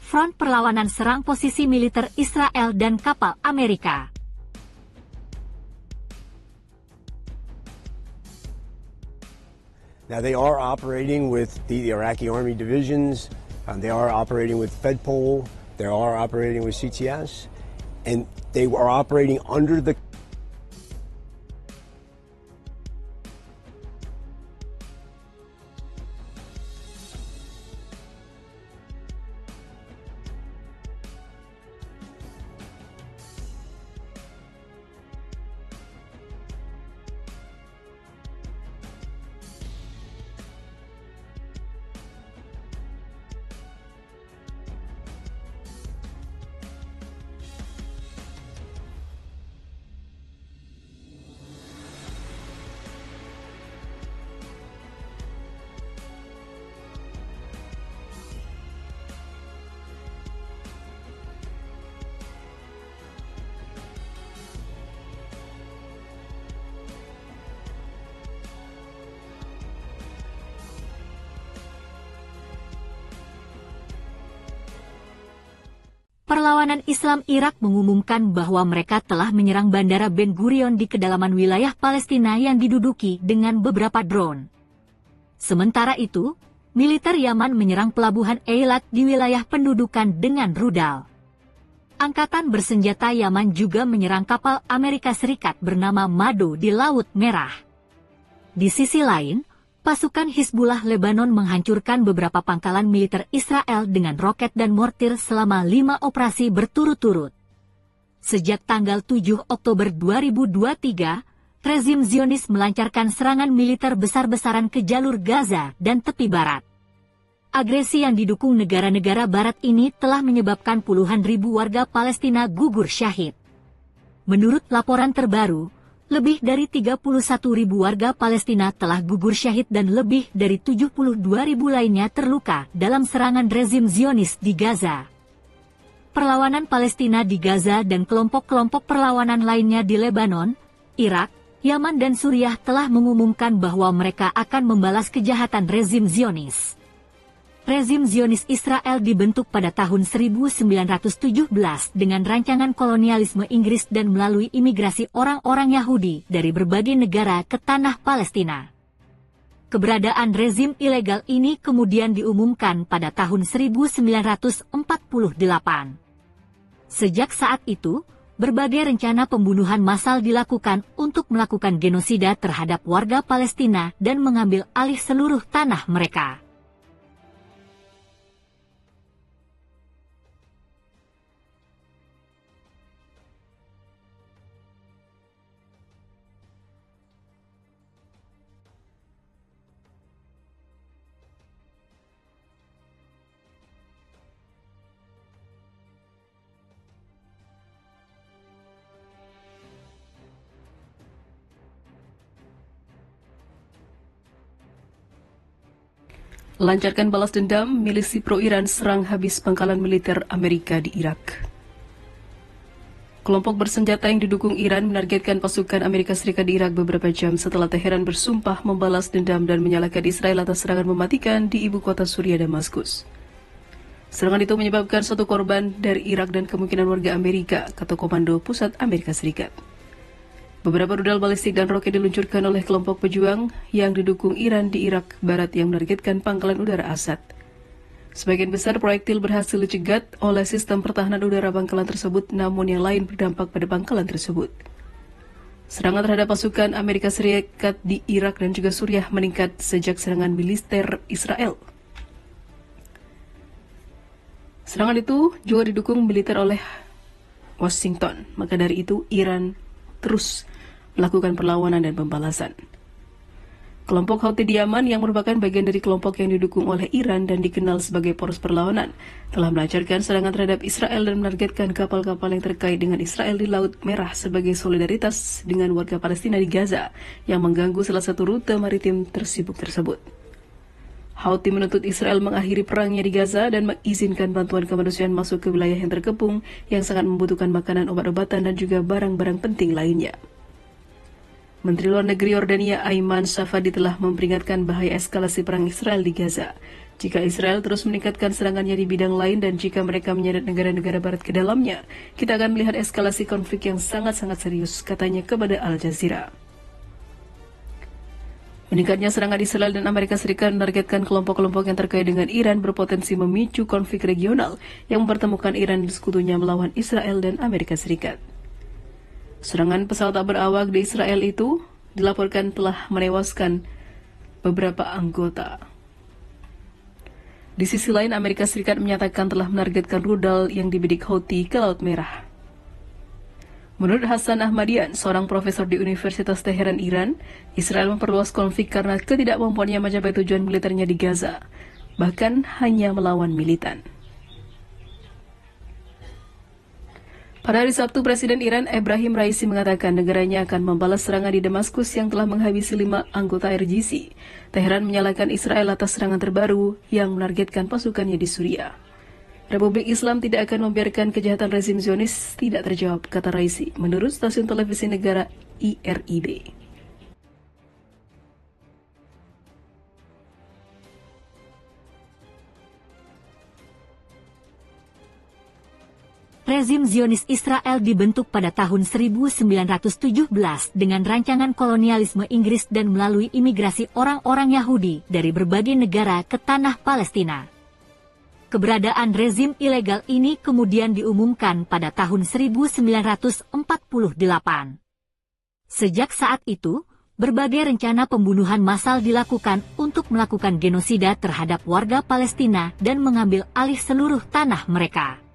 front perlawanan serang posisi militer Israel dan kapal Amerika. Now they are operating with the Iraqi army divisions, they are operating with FedPol, they are operating with CTS, and they are operating under the Perlawanan Islam Irak mengumumkan bahwa mereka telah menyerang Bandara Ben Gurion di kedalaman wilayah Palestina yang diduduki dengan beberapa drone. Sementara itu, militer Yaman menyerang pelabuhan Eilat di wilayah pendudukan dengan rudal. Angkatan bersenjata Yaman juga menyerang kapal Amerika Serikat bernama Mado di Laut Merah. Di sisi lain, pasukan Hizbullah Lebanon menghancurkan beberapa pangkalan militer Israel dengan roket dan mortir selama 5 operasi berturut-turut. Sejak tanggal 7 Oktober 2023, rezim Zionis melancarkan serangan militer besar-besaran ke jalur Gaza dan tepi barat. Agresi yang didukung negara-negara barat ini telah menyebabkan puluhan ribu warga Palestina gugur syahid. Menurut laporan terbaru, lebih dari 31.000 warga Palestina telah gugur syahid dan lebih dari 72.000 lainnya terluka dalam serangan rezim Zionis di Gaza. Perlawanan Palestina di Gaza dan kelompok-kelompok perlawanan lainnya di Lebanon, Irak, Yaman dan Suriah telah mengumumkan bahwa mereka akan membalas kejahatan rezim Zionis. Rezim Zionis Israel dibentuk pada tahun 1917 dengan rancangan kolonialisme Inggris dan melalui imigrasi orang-orang Yahudi dari berbagai negara ke tanah Palestina. Keberadaan rezim ilegal ini kemudian diumumkan pada tahun 1948. Sejak saat itu, berbagai rencana pembunuhan massal dilakukan untuk melakukan genosida terhadap warga Palestina dan mengambil alih seluruh tanah mereka. Lancarkan balas dendam, milisi pro-Iran serang habis pangkalan militer Amerika di Irak. Kelompok bersenjata yang didukung Iran menargetkan pasukan Amerika Serikat di Irak beberapa jam setelah Teheran bersumpah membalas dendam dan menyalahkan Israel atas serangan mematikan di ibu kota Suriah Damaskus. Serangan itu menyebabkan 1 korban dari Irak dan kemungkinan warga Amerika, kata Komando Pusat Amerika Serikat. Beberapa rudal balistik dan roket diluncurkan oleh kelompok pejuang yang didukung Iran di Irak Barat yang menargetkan pangkalan udara Assad. Sebagian besar proyektil berhasil dicegat oleh sistem pertahanan udara pangkalan tersebut, namun yang lain berdampak pada pangkalan tersebut. Serangan terhadap pasukan Amerika Serikat di Irak dan juga Suriah meningkat sejak serangan militer Israel. Serangan itu juga didukung militer oleh Washington, maka dari itu Iran terus melakukan perlawanan dan pembalasan. Kelompok Houthi di Yaman yang merupakan bagian dari kelompok yang didukung oleh Iran dan dikenal sebagai poros perlawanan telah melancarkan serangan terhadap Israel dan menargetkan kapal-kapal yang terkait dengan Israel di Laut Merah sebagai solidaritas dengan warga Palestina di Gaza yang mengganggu salah satu rute maritim tersibuk tersebut. Houthi menuntut Israel mengakhiri perangnya di Gaza dan mengizinkan bantuan kemanusiaan masuk ke wilayah yang terkepung yang sangat membutuhkan makanan, obat-obatan dan juga barang-barang penting lainnya. Menteri Luar Negeri Yordania Aiman Safadi telah memperingatkan bahaya eskalasi perang Israel di Gaza. Jika Israel terus meningkatkan serangannya di bidang lain dan jika mereka menyeret negara-negara barat ke dalamnya, kita akan melihat eskalasi konflik yang sangat-sangat serius, katanya kepada Al Jazeera. Meningkatnya serangan Israel dan Amerika Serikat menargetkan kelompok-kelompok yang terkait dengan Iran berpotensi memicu konflik regional yang mempertemukan Iran dan sekutunya melawan Israel dan Amerika Serikat. Serangan pesawat tak berawak di Israel itu dilaporkan telah menewaskan beberapa anggota. Di sisi lain, Amerika Serikat menyatakan telah menargetkan rudal yang dibidik Houthi ke Laut Merah. Menurut Hasan Ahmadian, seorang profesor di Universitas Teheran, Iran, Israel memperluas konflik karena ketidakmampuannya mencapai tujuan militernya di Gaza, bahkan hanya melawan militan. Pada hari Sabtu, Presiden Iran Ebrahim Raisi mengatakan negaranya akan membalas serangan di Damaskus yang telah menghabisi 5 anggota RGC. Teheran menyalahkan Israel atas serangan terbaru yang menargetkan pasukannya di Suriah. Republik Islam tidak akan membiarkan kejahatan rezim Zionis tidak terjawab, kata Raisi, menurut stasiun televisi negara IRIB. Rezim Zionis Israel dibentuk pada tahun 1917 dengan rancangan kolonialisme Inggris dan melalui imigrasi orang-orang Yahudi dari berbagai negara ke tanah Palestina. Keberadaan rezim ilegal ini kemudian diumumkan pada tahun 1948. Sejak saat itu, berbagai rencana pembunuhan massal dilakukan untuk melakukan genosida terhadap warga Palestina dan mengambil alih seluruh tanah mereka.